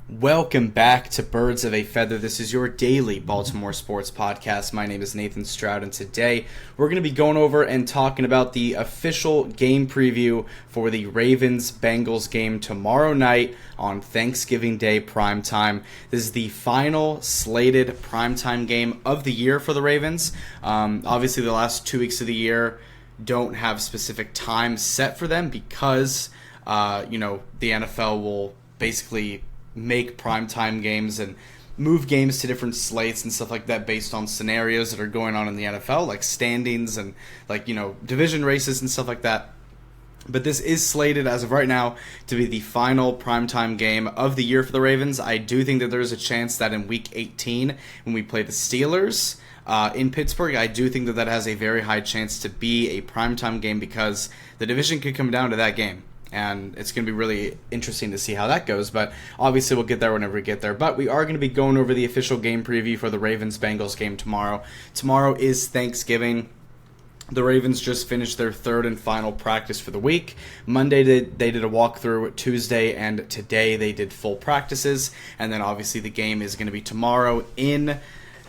Welcome back to Birds of a Feather. This is your daily Baltimore sports podcast. My name is Nathan Stroud, and today we're going to be going over and talking about the official game preview for the Ravens-Bengals game tomorrow night on Thanksgiving Day primetime. This is the final slated primetime game of the year for the Ravens. Obviously, the last 2 weeks of the year don't have specific times set for them because, the NFL will basically make primetime games and move games to different slates and stuff like that based on scenarios that are going on in the NFL, like standings and division races and stuff like that. But this is slated as of right now to be the final primetime game of the year for the Ravens. I do think that there's a chance that in Week 18, when we play the Steelers in Pittsburgh, I do think that that has a very high chance to be a primetime game because the division could come down to that game. And it's going to be really interesting to see how that goes. But obviously we'll get there whenever we get there. But we are going to be going over the official game preview for the Ravens-Bengals game tomorrow. Tomorrow is Thanksgiving. The Ravens just finished their third and final practice for the week. Monday they did a walkthrough. Tuesday and today they did full practices. And then obviously the game is going to be tomorrow in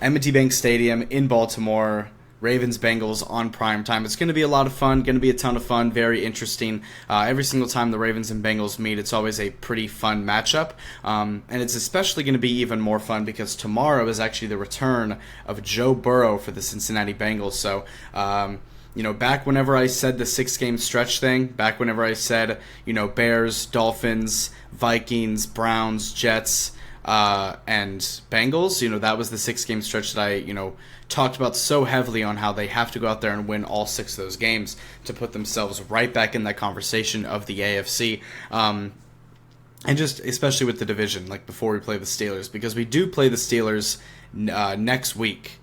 M&T Bank Stadium in Baltimore. Ravens-Bengals on prime time. It's going to be a lot of fun, going to be a ton of fun, very interesting. Every single time the Ravens and Bengals meet, it's always a pretty fun matchup. And it's especially going to be even more fun because tomorrow is actually the return of Joe Burrow for the Cincinnati Bengals. So, back whenever I said the 6-game stretch thing, back whenever I said, Bears, Dolphins, Vikings, Browns, Jets, and Bengals, that was the 6-game stretch that I, talked about so heavily on how they have to go out there and win all 6 of those games to put themselves right back in that conversation of the AFC. And just especially with the division, like before we play the Steelers, because we do play the Steelers next week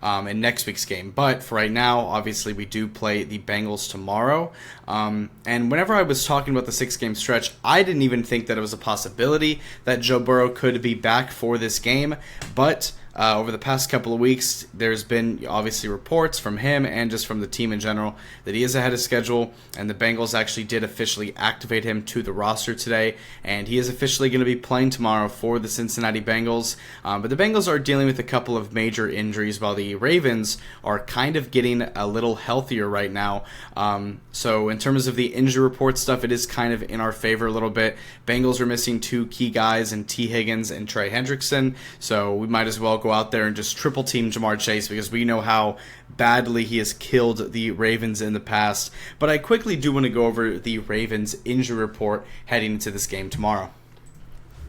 in next week's game. But for right now, obviously, we do play the Bengals tomorrow. And whenever I was talking about the 6-game stretch, I didn't even think that it was a possibility that Joe Burrow could be back for this game. But over the past couple of weeks, there's been obviously reports from him and just from the team in general that he is ahead of schedule, and the Bengals actually did officially activate him to the roster today, and he is officially going to be playing tomorrow for the Cincinnati Bengals. But the Bengals are dealing with a couple of major injuries, while the Ravens are kind of getting a little healthier right now. So in terms of the injury report stuff, it is kind of in our favor a little bit. Bengals are missing 2 key guys in T. Higgins and Trey Hendrickson, so we might as well go out there and just triple team Jamar Chase because we know how badly he has killed the Ravens in the past. But I quickly do want to go over the Ravens injury report heading into this game tomorrow.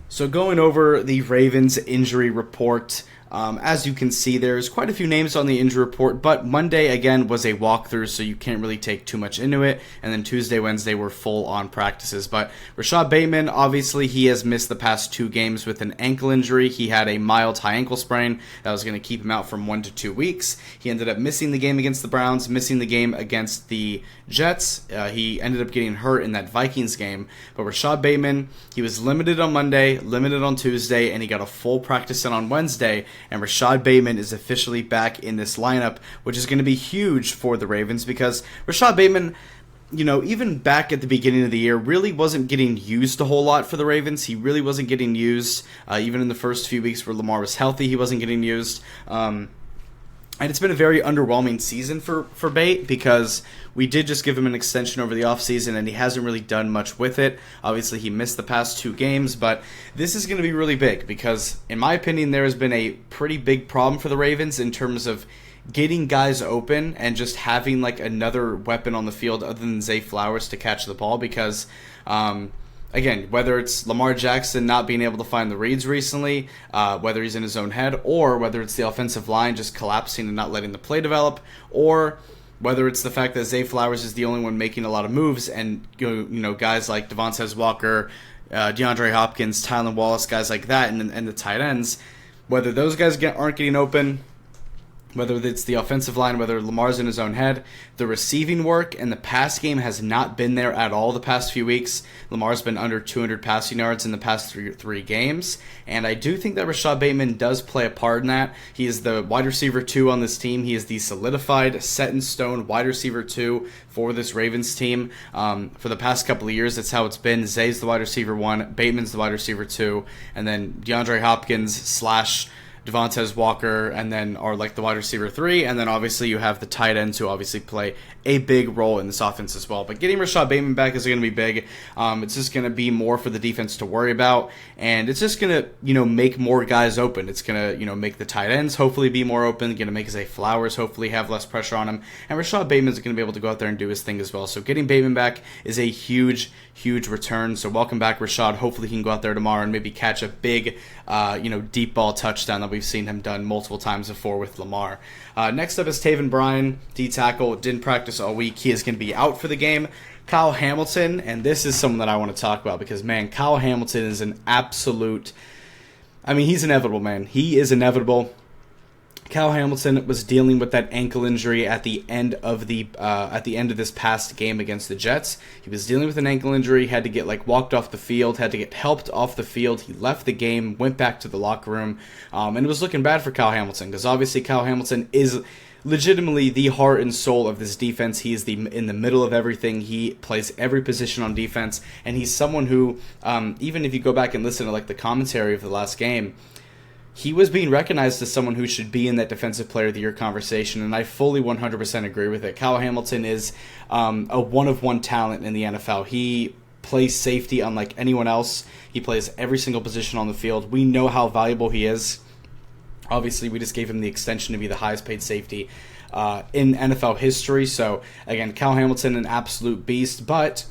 So going over the Ravens injury report, as you can see, there's quite a few names on the injury report, but Monday, again, was a walkthrough, so you can't really take too much into it, and then Tuesday, Wednesday were full-on practices. But Rashad Bateman, obviously, he has missed the past 2 games with an ankle injury. He had a mild high ankle sprain that was going to keep him out from 1 to 2 weeks. He ended up missing the game against the Browns, missing the game against the Jets. He ended up getting hurt in that Vikings game. But Rashad Bateman, he was limited on Monday, limited on Tuesday, and he got a full practice in on Wednesday. And Rashad Bateman is officially back in this lineup, which is going to be huge for the Ravens because Rashad Bateman, even back at the beginning of the year, really wasn't getting used a whole lot for the Ravens. He really wasn't getting used. Even in the first few weeks where Lamar was healthy, he wasn't getting used. And it's been a very underwhelming season for Bate because we did just give him an extension over the offseason and he hasn't really done much with it. Obviously, he missed the past 2 games, but this is going to be really big because, in my opinion, there has been a pretty big problem for the Ravens in terms of getting guys open and just having like another weapon on the field other than Zay Flowers to catch the ball because again, whether it's Lamar Jackson not being able to find the reads recently, whether he's in his own head, or whether it's the offensive line just collapsing and not letting the play develop, or whether it's the fact that Zay Flowers is the only one making a lot of moves and guys like Devontae Walker, DeAndre Hopkins, Tylan Wallace, guys like that, and the tight ends, whether those guys aren't getting open, Whether it's the offensive line, whether Lamar's in his own head, the receiving work and the pass game has not been there at all the past few weeks. Lamar's been under 200 passing yards in the past three games, and I do think that Rashad Bateman does play a part in that. He is the wide receiver 2 on this team. He is the solidified, set-in-stone wide receiver 2 for this Ravens team. For the past couple of years, that's how it's been. Zay's the wide receiver 1, Bateman's the wide receiver 2, and then DeAndre Hopkins / Devontae Walker, and then are like the wide receiver 3, and then obviously you have the tight ends who obviously play a big role in this offense as well. But getting Rashad Bateman back is going to be big. It's just going to be more for the defense to worry about, and it's just going to make more guys open. It's going to make the tight ends hopefully be more open. Going to make Zay Flowers hopefully have less pressure on him, and Rashad Bateman's going to be able to go out there and do his thing as well. So getting Bateman back is a huge return. So welcome back, Rashad. Hopefully he can go out there tomorrow and maybe catch a big deep ball touchdown that we've seen him done multiple times before with Lamar. Next up is Taven Bryan, D-tackle, didn't practice all week. He is going to be out for the game. Kyle Hamilton, and this is someone that I want to talk about because, man, Kyle Hamilton is an absolute... he's inevitable, man. He is inevitable. Kyle Hamilton was dealing with that ankle injury at the end of this past game against the Jets. He was dealing with an ankle injury, had to get walked off the field, had to get helped off the field. He left the game, went back to the locker room, and it was looking bad for Kyle Hamilton because obviously Kyle Hamilton is legitimately the heart and soul of this defense. He is in the middle of everything. He plays every position on defense, and he's someone who, even if you go back and listen to the commentary of the last game, he was being recognized as someone who should be in that Defensive Player of the Year conversation, and I fully 100% agree with it. Kyle Hamilton is a one-of-one talent in the NFL. He plays safety unlike anyone else. He plays every single position on the field. We know how valuable he is. Obviously, we just gave him the extension to be the highest-paid safety in NFL history. So, again, Kyle Hamilton, an absolute beast, but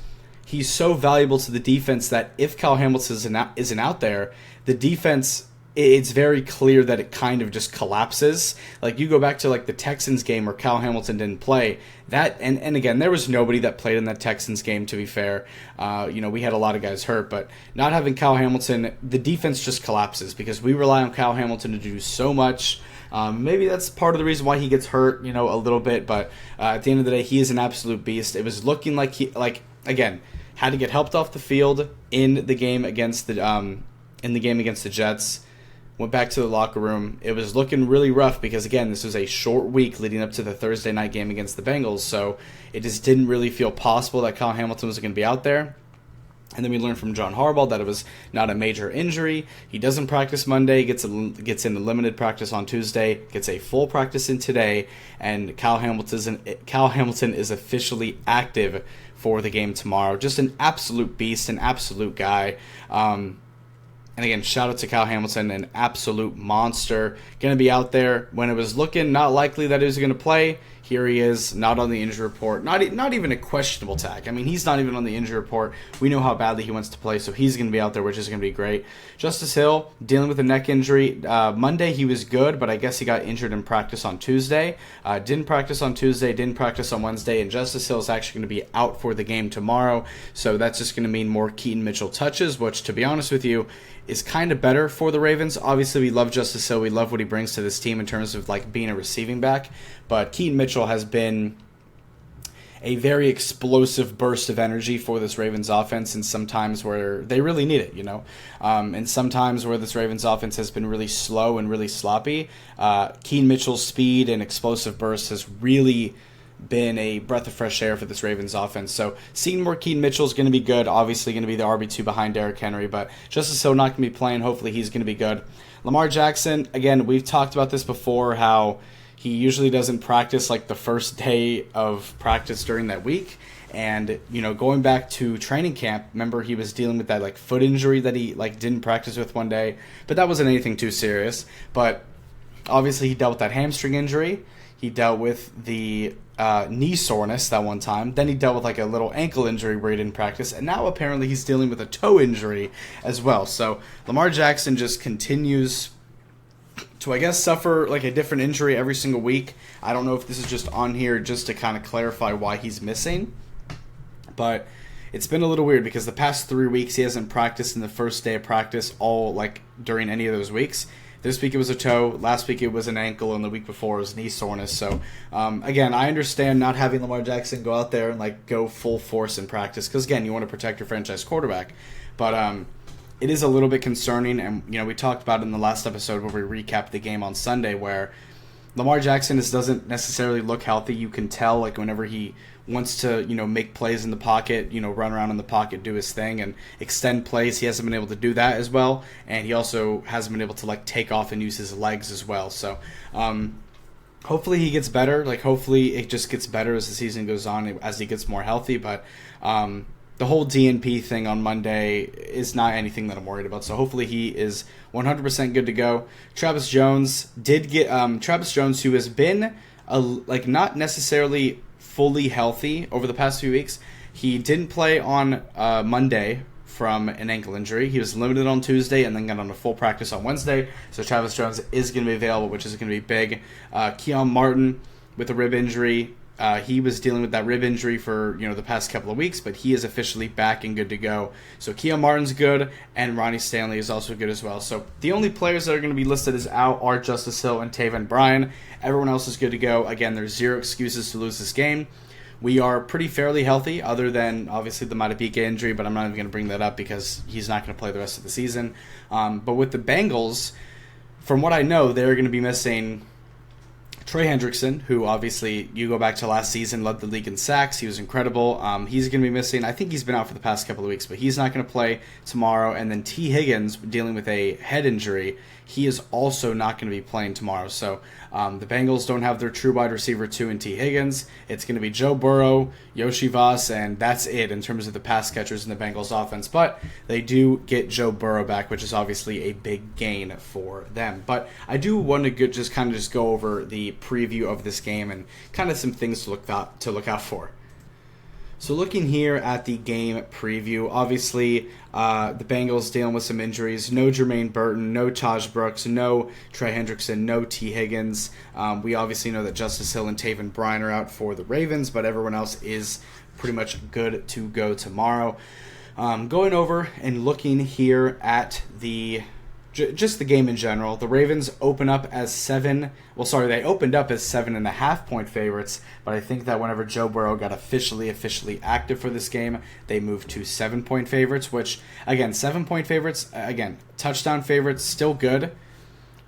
he's so valuable to the defense that if Kyle Hamilton isn't out there, the defense... it's very clear that it kind of just collapses. You go back to the Texans game where Kyle Hamilton didn't play. And again, there was nobody that played in that Texans game, to be fair. We had a lot of guys hurt, but not having Kyle Hamilton, the defense just collapses because we rely on Kyle Hamilton to do so much. Maybe that's part of the reason why he gets hurt, a little bit, but at the end of the day, he is an absolute beast. It was looking like he, again, had to get helped off the field in the game against the Jets. Went back to the locker room. It was looking really rough because, again, this was a short week leading up to the Thursday night game against the Bengals, so it just didn't really feel possible that Kyle Hamilton was going to be out there. And then we learned from John Harbaugh that it was not a major injury. He doesn't practice Monday, gets in a limited practice on Tuesday, gets a full practice in today, and Kyle Hamilton is officially active for the game tomorrow. Just an absolute beast, an absolute guy. And again, shout out to Kyle Hamilton, an absolute monster. Going to be out there when it was looking not likely that he was going to play. Here he is, not on the injury report. Not even a questionable tag. He's not even on the injury report. We know how badly he wants to play, so he's going to be out there, which is going to be great. Justice Hill, dealing with a neck injury. Monday he was good, but I guess he got injured in practice on Tuesday. Didn't practice on Tuesday, didn't practice on Wednesday, and Justice Hill is actually going to be out for the game tomorrow. So that's just going to mean more Keaton Mitchell touches, which, to be honest with you, is kind of better for the Ravens. Obviously, we love Justice Hill. We love what he brings to this team in terms of being a receiving back. But Keaton Mitchell has been a very explosive burst of energy for this Ravens offense, and sometimes where they really need it, and sometimes where this Ravens offense has been really slow and really sloppy. Keaton Mitchell's speed and explosive burst has really been a breath of fresh air for this Ravens offense. So seeing more Keaton Mitchell is going to be good. Obviously going to be the RB2 behind Derrick Henry, but Justice Hill not going to be playing. Hopefully he's going to be good. Lamar Jackson, again, we've talked about this before, how he usually doesn't practice the first day of practice during that week. And, going back to training camp, remember he was dealing with that foot injury that he didn't practice with one day, but that wasn't anything too serious. But obviously he dealt with that hamstring injury. He dealt with the knee soreness that one time. Then he dealt with a little ankle injury where he didn't practice. And now apparently he's dealing with a toe injury as well. So Lamar Jackson just continues to, I guess, suffer a different injury every single week. I don't know if this is just on here just to kind of clarify why he's missing. But it's been a little weird because the past 3 weeks he hasn't practiced in the first day of practice all during any of those weeks. This week it was a toe, last week it was an ankle, and the week before it was knee soreness. So, again, I understand not having Lamar Jackson go out there and go full force in practice because, again, you want to protect your franchise quarterback. But it is a little bit concerning, and we talked about it in the last episode where we recapped the game on Sunday where Lamar Jackson doesn't necessarily look healthy. You can tell whenever he wants to make plays in the pocket, run around in the pocket, do his thing, and extend plays. He hasn't been able to do that as well, and he also hasn't been able to take off and use his legs as well. So hopefully he gets better. Hopefully it just gets better as the season goes on, as he gets more healthy. But the whole DNP thing on Monday is not anything that I'm worried about. So hopefully he is 100% good to go. Travis Jones did get Travis Jones, who has been not necessarily fully healthy over the past few weeks. He didn't play on Monday from an ankle injury. He was limited on Tuesday and then got on a full practice on Wednesday. So Travis Jones is going to be available, which is going to be big. Keon Martin with a rib injury. He was dealing with that rib injury for the past couple of weeks, but he is officially back and good to go. So Keon Martin's good, and Ronnie Stanley is also good as well. So the only players that are going to be listed as out are Justice Hill and Taven Bryan. Everyone else is good to go. Again, there's zero excuses to lose this game. We are pretty fairly healthy, other than obviously the Matabika injury, but I'm not even going to bring that up because he's not going to play the rest of the season. But with the Bengals, from what I know, they're going to be missing Trey Hendrickson, who obviously you go back to last season, led the league in sacks. He was incredible. He's going to be missing. I think he's been out for the past couple of weeks, but he's not going to play tomorrow. And then T. Higgins, dealing with a head injury, he is also not going to be playing tomorrow. So the Bengals don't have their true wide receiver 2 in T. Higgins. It's going to be Joe Burrow, Yoshi Voss, and that's it in terms of the pass catchers in the Bengals offense. But they do get Joe Burrow back, which is obviously a big gain for them. But I do want to just go over the preview of this game and kind of some things to look out for. So looking here at the game preview, obviously the Bengals dealing with some injuries. No Jermaine Burton, no Taj Brooks, no Trey Hendrickson, no T. Higgins. We obviously know that Justice Hill and Taven Bryan are out for the Ravens, but everyone else is pretty much good to go tomorrow. Going over and looking here at just the game in general, the Ravens opened up as 7.5 point favorites, but I think that whenever Joe Burrow got officially active for this game, they moved to 7 point favorites, which, again, 7 point favorites, touchdown favorites, still good,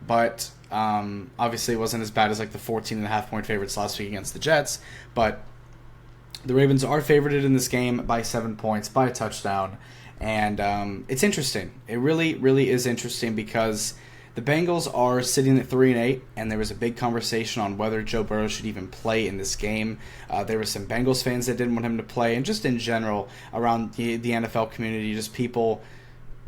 but obviously it wasn't as bad as the 14.5 point favorites last week against the Jets, but the Ravens are favorited in this game by 7 points, by a touchdown. And it's interesting. It really, really is interesting because the Bengals are sitting at 3-8, and there was a big conversation on whether Joe Burrow should even play in this game. There were some Bengals fans that didn't want him to play, and just in general around the NFL community, just people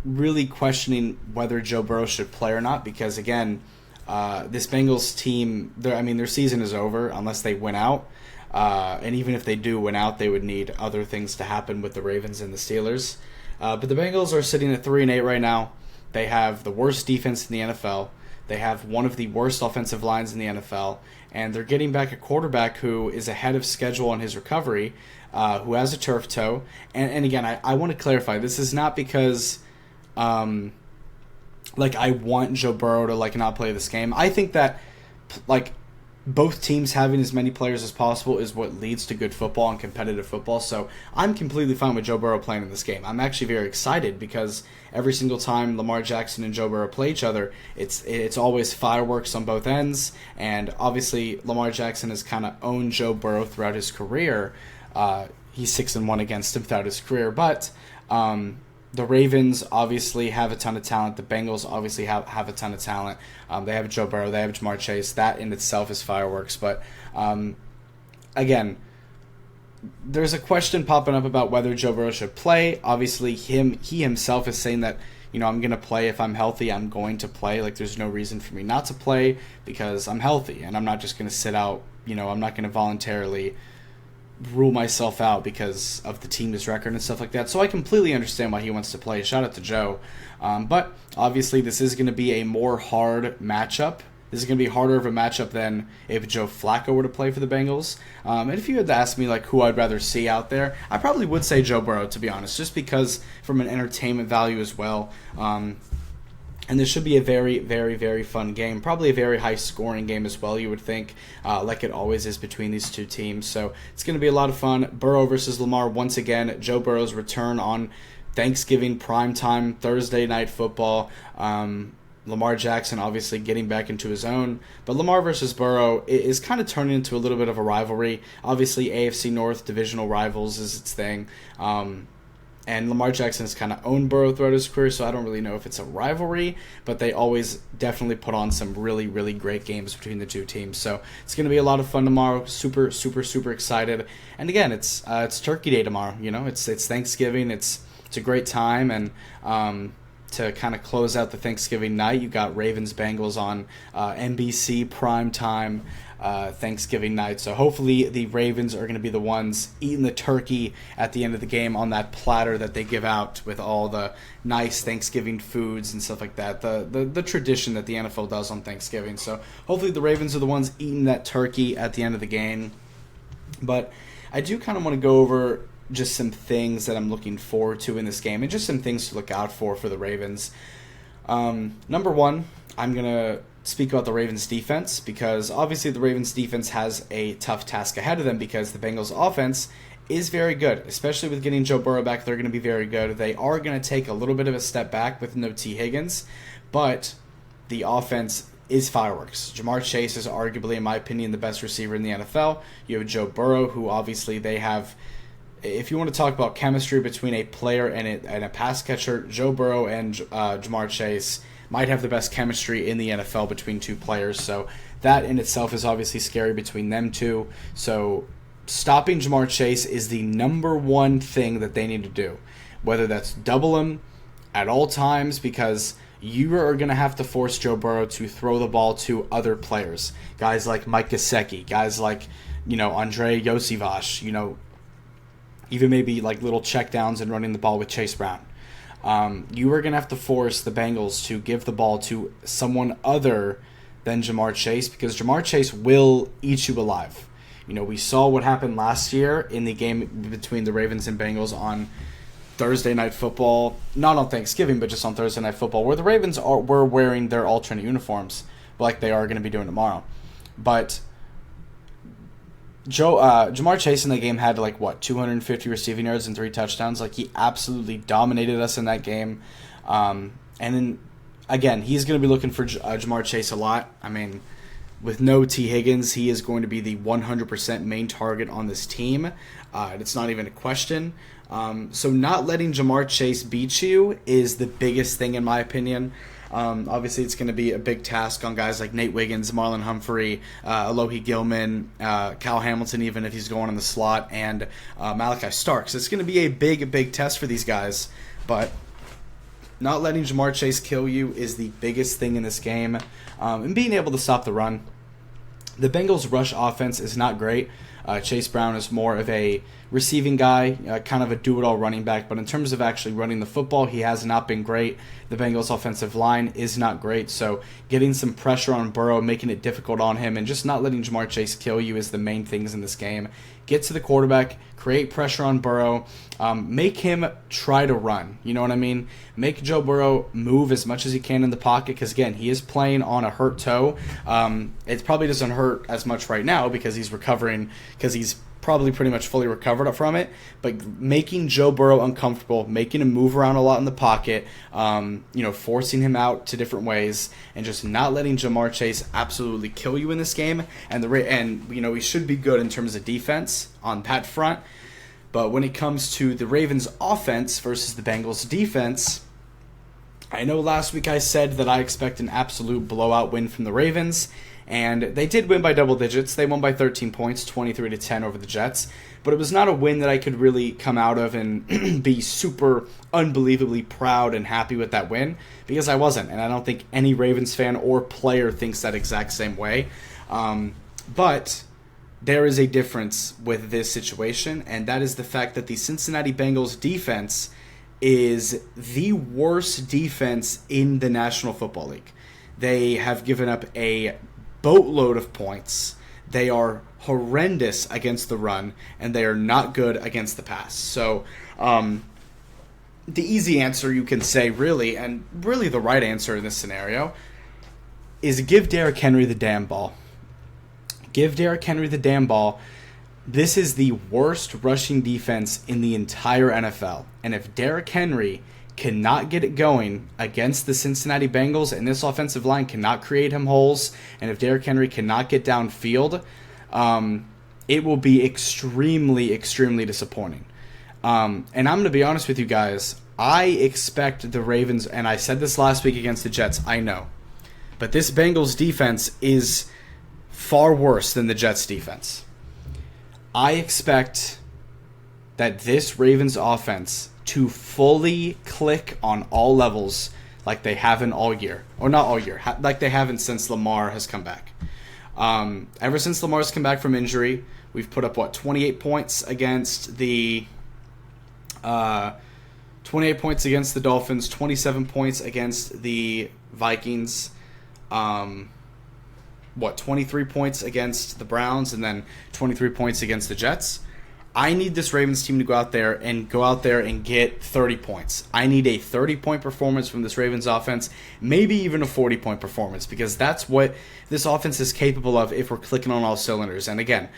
really questioning whether Joe Burrow should play or not. Because again, this Bengals team, their season is over unless they win out. And even if they do win out, they would need other things to happen with the Ravens and the Steelers. But the Bengals are sitting at 3-8 right now. They have the worst defense in the NFL. They have one of the worst offensive lines in the NFL. And they're getting back a quarterback who is ahead of schedule on his recovery, who has a turf toe. And again, I want to clarify, this is not because I want Joe Burrow to not play this game. I think that both teams having as many players as possible is what leads to good football and competitive football. So I'm completely fine with Joe Burrow playing in this game. I'm actually very excited because every single time Lamar Jackson and Joe Burrow play each other, it's always fireworks on both ends. And obviously Lamar Jackson has kind of owned Joe Burrow throughout his career. He's 6-1 against him throughout his career. But the Ravens obviously have a ton of talent. The Bengals obviously have a ton of talent. They have Joe Burrow. They have Jamar Chase. That in itself is fireworks. But again, there's a question popping up about whether Joe Burrow should play. Obviously, he himself is saying that, I'm going to play. If I'm healthy, I'm going to play. There's no reason for me not to play because I'm healthy. And I'm not just going to sit out. I'm not going to voluntarily rule myself out because of the team's record and stuff like that. So I completely understand why he wants to play. Shout out to Joe. But obviously this is going to be a more hard matchup. This is going to be harder of a matchup than if Joe Flacco were to play for the Bengals. And if you had to ask me who I'd rather see out there, I probably would say Joe Burrow, to be honest, just because from an entertainment value as well. And this should be a very, very, very fun game. Probably a very high-scoring game as well, you would think, like it always is between these two teams. So it's going to be a lot of fun. Burrow versus Lamar once again. Joe Burrow's return on Thanksgiving primetime Thursday night football. Lamar Jackson obviously getting back into his own. But Lamar versus Burrow is kind of turning into a little bit of a rivalry. Obviously, AFC North divisional rivals is its thing. And Lamar Jackson has kind of owned Burrow throughout his career, so I don't really know if it's a rivalry, but they always definitely put on some really, really great games between the two teams. So it's going to be a lot of fun tomorrow. Super, super, super excited. And again, it's Turkey Day tomorrow. You know, it's Thanksgiving. It's a great time, and to kind of close out the Thanksgiving night, you got Ravens Bengals on NBC primetime Thanksgiving night. So hopefully the Ravens are going to be the ones eating the turkey at the end of the game on that platter that they give out with all the nice Thanksgiving foods and stuff like that. The tradition that the NFL does on Thanksgiving. So hopefully the Ravens are the ones eating that turkey at the end of the game. But I do kind of want to go over just some things that I'm looking forward to in this game and just some things to look out for the Ravens. Number one, I'm going to speak about the Ravens defense, because obviously the Ravens defense has a tough task ahead of them because the Bengals offense is very good, especially with getting Joe Burrow back. They're going to be very good. They are going to take a little bit of a step back with no T. Higgins, but the offense is fireworks. Jamar Chase is arguably, in my opinion, the best receiver in the NFL. You have Joe Burrow, who obviously they have. If you want to talk about chemistry between a player and a pass catcher, Joe Burrow and Jamar Chase might have the best chemistry in the NFL between two players. So that in itself is obviously scary between them two. So stopping Jamar Chase is the number one thing that they need to do, whether that's double him at all times, because you are going to have to force Joe Burrow to throw the ball to other players. Guys like Mike Gesicki, guys like, Andre Yosivash, even maybe like little checkdowns and running the ball with Chase Brown. You are going to have to force the Bengals to give the ball to someone other than Jamar Chase, because Jamar Chase will eat you alive. We saw what happened last year in the game between the Ravens and Bengals on Thursday Night Football, not on Thanksgiving, but just on Thursday Night Football, where the Ravens were wearing their alternate uniforms, like they are going to be doing tomorrow. But Jamar Chase in that game had 250 receiving yards and 3 touchdowns. He absolutely dominated us in that game. And then again, he's going to be looking for Jamar Chase a lot. I mean, with no T. Higgins, he is going to be the 100% main target on this team. It's not even a question. So not letting Jamar Chase beat you is the biggest thing in my opinion. Obviously, it's going to be a big task on guys like Nate Wiggins, Marlon Humphrey, Alohi Gilman, Cal Hamilton, even if he's going in the slot, and Malachi Starks. It's going to be a big, big test for these guys, but not letting Jamar Chase kill you is the biggest thing in this game, and being able to stop the run. The Bengals' rush offense is not great. Chase Brown is more of a receiving guy, kind of a do-it-all running back, but in terms of actually running the football, he has not been great. The Bengals' offensive line is not great, so getting some pressure on Burrow, making it difficult on him, and just not letting Jamar Chase kill you is the main things in this game. Get to the quarterback, create pressure on Burrow, make him try to run, you know what I mean? Make Joe Burrow move as much as he can in the pocket, because again, he is playing on a hurt toe. It probably doesn't hurt as much right now because he's recovering, because he's probably pretty much fully recovered from it, but making Joe Burrow uncomfortable, making him move around a lot in the pocket, forcing him out to different ways, and just not letting Jamar Chase absolutely kill you in this game. And we should be good in terms of defense on that front, but when it comes to the Ravens offense versus the Bengals defense, I know last week I said that I expect an absolute blowout win from the Ravens, and they did win by double digits. They won by 13 points, 23-10 over the Jets. But it was not a win that I could really come out of and be super unbelievably proud and happy with that win, because I wasn't. And I don't think any Ravens fan or player thinks that exact same way. But there is a difference with this situation, and that is the fact that the Cincinnati Bengals defense is the worst defense in the National Football League. They have given up a boatload of points. They are horrendous against the run, and they are not good against the pass. So the easy answer you can say, really, and really the right answer in this scenario, is give Derrick Henry the damn ball. Give Derrick Henry the damn ball. This is the worst rushing defense in the entire NFL. And if Derrick Henry cannot get it going against the Cincinnati Bengals and this offensive line cannot create him holes, and if Derrick Henry cannot get downfield, it will be extremely, extremely disappointing. And I'm going to be honest with you guys. I expect the Ravens, and I said this last week against the Jets, I know. But this Bengals defense is far worse than the Jets defense. I expect that this Ravens offense to fully click on all levels like they haven't all year. Or not all year, like they haven't since Lamar has come back. Ever since Lamar's come back from injury, we've put up, 28 points against the 28 points against the Dolphins, 27 points against the Vikings, 23 points against the Browns, and then 23 points against the Jets. I need this Ravens team to go out there and get 30 points. I need a 30-point performance from this Ravens offense, maybe even a 40-point performance, because that's what this offense is capable of if we're clicking on all cylinders. And again,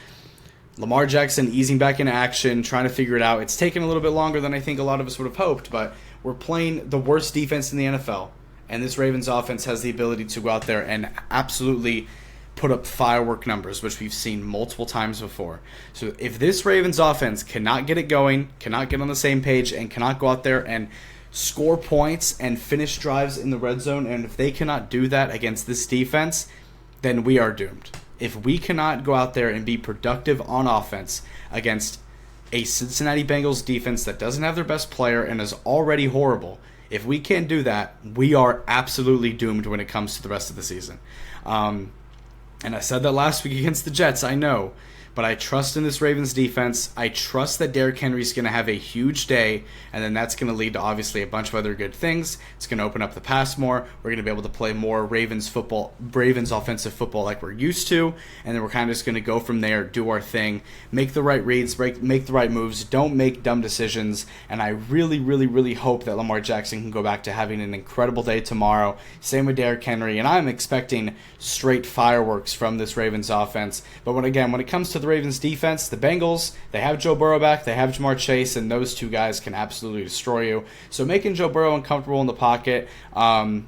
Lamar Jackson easing back into action, trying to figure it out. It's taken a little bit longer than I think a lot of us would have hoped, but we're playing the worst defense in the NFL, and this Ravens offense has the ability to go out there and absolutely put up firework numbers, which we've seen multiple times before. So if this Ravens offense cannot get it going, cannot get on the same page, and cannot go out there and score points and finish drives in the red zone, and if they cannot do that against this defense, then we are doomed. If we cannot go out there and be productive on offense against a Cincinnati Bengals defense that doesn't have their best player and is already horrible, if we can't do that, we are absolutely doomed when it comes to the rest of the season. And I said that last week against the Jets, I know. But I trust in this Ravens defense. I trust that Derrick Henry's going to have a huge day, and then that's going to lead to obviously a bunch of other good things. It's going to open up the pass more. We're going to be able to play more Ravens offensive football like we're used to, and then we're kind of just going to go from there, do our thing, make the right reads, make the right moves, don't make dumb decisions, and I really, really, really hope that Lamar Jackson can go back to having an incredible day tomorrow. Same with Derrick Henry, and I'm expecting straight fireworks from this Ravens offense. But when it comes to the Ravens defense, the Bengals, they have Joe Burrow back, they have Jamar Chase, and those two guys can absolutely destroy you. So making Joe Burrow uncomfortable in the pocket, and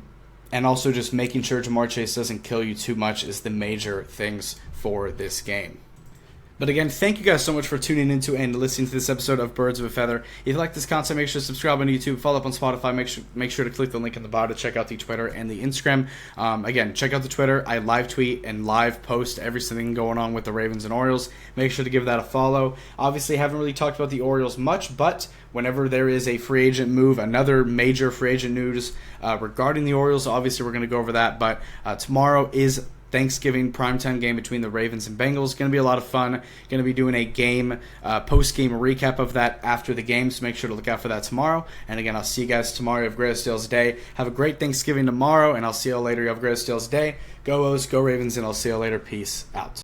also just making sure Jamar Chase doesn't kill you too much is the major things for this game. But again, thank you guys so much for tuning into and listening to this episode of Birds of a Feather. If you like this content, make sure to subscribe on YouTube, follow up on Spotify, make sure to click the link in the bio to check out the Twitter and the Instagram. Again, check out the Twitter. I live tweet and live post everything going on with the Ravens and Orioles. Make sure to give that a follow. Obviously, haven't really talked about the Orioles much, but whenever there is a free agent move, another major free agent news regarding the Orioles, obviously we're going to go over that. But tomorrow is Thanksgiving primetime game between the Ravens and Bengals. Going to be a lot of fun. Going to be doing a post-game recap of that after the game, so make sure to look out for that tomorrow. And again, I'll see you guys tomorrow. You have Greatest Deals Day. Have a great Thanksgiving tomorrow, and I'll see you later. You have Greatest Deals Day. Go O's, go Ravens, and I'll see you later. Peace out.